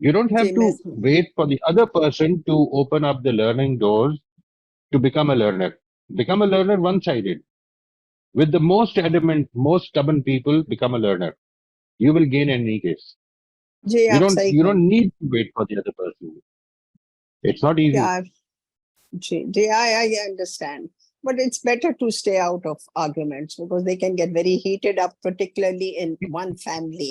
You don't have to wait for the other person to open up the learning doors to become a learner. Become a learner one-sided. With the most adamant, most stubborn people, become a learner. You will gain in any case. You don't need to wait for the other person. It's not easy. I understand. But it's better to stay out of arguments because they can get very heated up, particularly in one family.